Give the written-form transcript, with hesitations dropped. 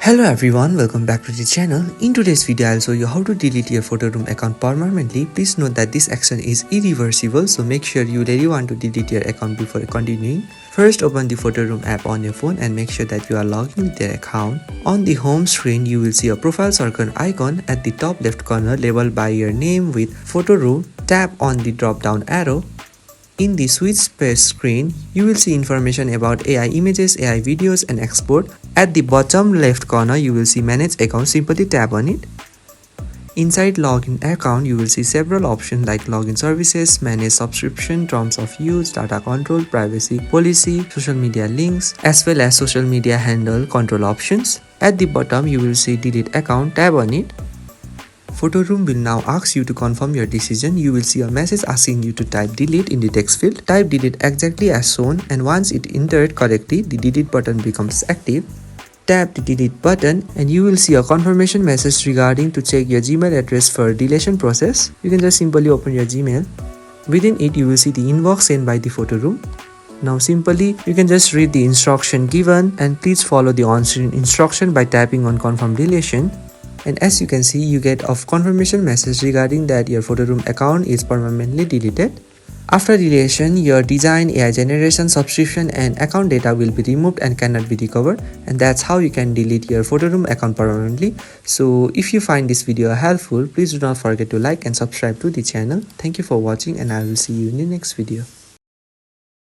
Hello everyone, welcome back to the channel. In today's video, I'll show you how to delete your PhotoRoom account permanently. Please note that this action is irreversible, so make sure you really want to delete your account before continuing. First, open the PhotoRoom app on your phone and make sure that you are logged in with your account. On the home screen, you will see a profile circle icon at the top left corner labeled by your name with PhotoRoom. Tap on the drop-down arrow. In the switch space screen, you will see information about AI images, AI videos and export. At the bottom left corner, you will see manage account. Simply tap on it. Inside login account, you will see several options like login services, manage subscription, terms of use, data control, privacy policy, social media links, as well as social media handle control options. At the bottom, you will see delete account. Tap on it. PhotoRoom will now ask you to confirm your decision. You will see a message asking you to type delete in the text field. Type delete exactly as shown, and once it entered correctly, the delete button becomes active. Tap the delete button and you will see a confirmation message regarding to check your Gmail address for deletion process. You can just simply open your Gmail. Within it, you will see the inbox sent by the PhotoRoom. Now simply, you can just read the instruction given and please follow the on-screen instruction by tapping on confirm deletion. And as you can see, you get a confirmation message regarding that your PhotoRoom account is permanently deleted. After deletion, your design, AI generation, subscription and account data will be removed and cannot be recovered. And that's how you can delete your PhotoRoom account permanently. So if you find this video helpful, please do not forget to like and subscribe to the channel. Thank you for watching and I will see you in the next video.